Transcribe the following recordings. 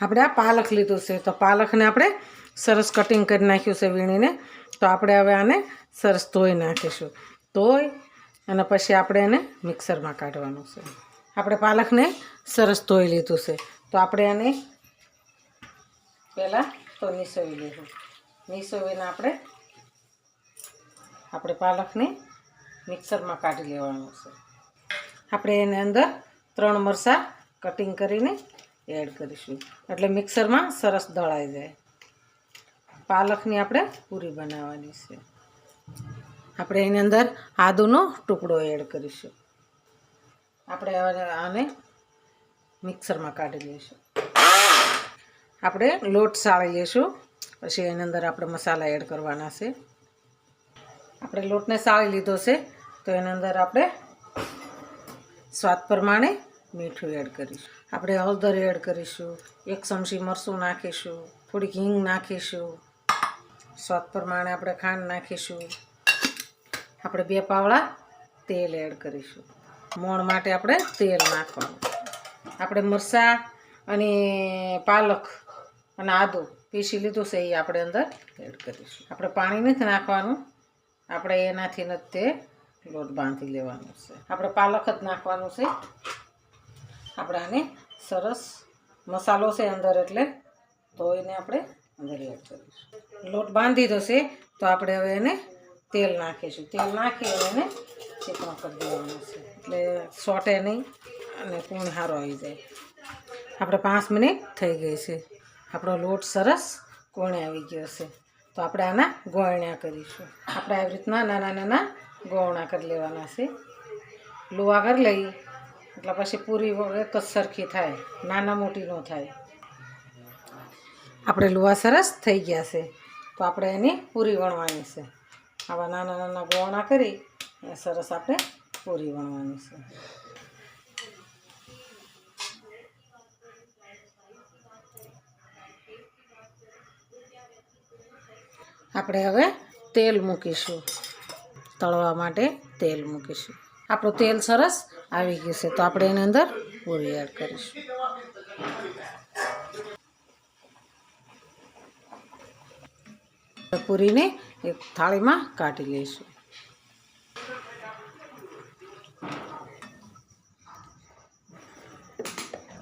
આપણે આ પાલક લીધું છે, તો પાલકને આપણે સરસ કટિંગ કરી નાખ્યું છે વીણીને. તો આપણે હવે આને સરસ ધોઈ નાખીશું. ધોઈ અને પછી આપણે એને મિક્સરમાં કાઢવાનું છે. આપણે પાલકને સરસ ધોઈ લીધું છે, તો આપણે આને પહેલાં તો નીસોવી લઈશું. નીસોવીને આપણે પાલકને મિક્સરમાં કાઢી લેવાનું છે. આપણે એની અંદર 3 મરચાં કટિંગ કરીને એડ કરીશું, એટલે મિક્સરમાં સરસ દળાઈ જાય. પાલકની આપણે પૂરી બનાવવાની છે. આપણે એની અંદર આદુનો ટુકડો એડ કરીશું. આપણે આને મિક્સરમાં કાઢી લઈશું. આપણે લોટ સાળી લઈશું, પછી એની અંદર આપણે મસાલા એડ કરવાના છે. આપણે લોટને સાળી લીધો છે, તો એની અંદર આપણે સ્વાદ પ્રમાણે મીઠું એડ કરીશું. આપણે હળદર એડ કરીશું, 1 ચમચી મરચું નાખીશું, થોડીક હિંગ નાખીશું, સ્વાદ પ્રમાણે આપણે ખાંડ નાખીશું. આપણે 2 પાવડા તેલ એડ કરીશું. મોણ માટે આપણે તેલ નાખવાનું. આપણે મરચાં અને પાલક અને આદું પીસી લીધું છે, એ આપણે અંદર એડ કરીશું. આપણે પાણી નથી નાખવાનું, આપણે એનાથી નથી તે લોટ બાંધી લેવાનું છે. આપણે પાલક જ નાખવાનું છે. આપણે આને સરસ મસાલો છે અંદર, એટલે ધોઈને આપણે અંદર એડ કરીશું. લોટ બાંધી દીધો છે, તો આપણે હવે એને તેલ નાખીશું. તેલ નાખી એને ચીકણો કરી દેવાનું છે, એટલે સોટે નહીં અને પૂણ સારો આવી જાય. આપણે 5 મિનિટ થઈ ગઈ છે. આપણો લોટ સરસ કોણે આવી ગયો છે, તો આપણે આના ગોળણા કરીશું. આપણે આવી રીતના નાના નાના ગોળણા કરી લેવાના છે. લુવા કરી લઈ એટલે પછી પૂરી એક જ સરખી થાય, નાના મોટી ન થાય. આપણે લુવા સરસ થઈ ગયા છે, તો આપણે એની પૂરી વણવાની છે. આવા નાના નાના ગોળણા કરી એ સરસ આપણે પૂરી વણવાની છે. આપણે હવે તેલ મૂકીશું. તળવા માટે તેલ મૂકીશું. આપણું તેલ સરસ આવી ગયું છે, તો આપણે એની અંદર પૂરી એડ કરીશું. પૂરીને એક થાળીમાં કાઢી લઈશું.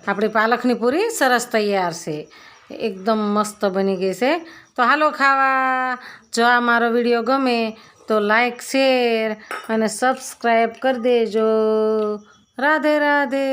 આપણી પાલકની પૂરી સરસ તૈયાર છે, એકદમ મસ્ત બની ગઈ છે. તો હાલો ખાવા. જો આ મારો વિડીયો ગમે તો લાઈક, શેર અને સબસ્ક્રાઈબ કરી દેજો. રાધે રાધે.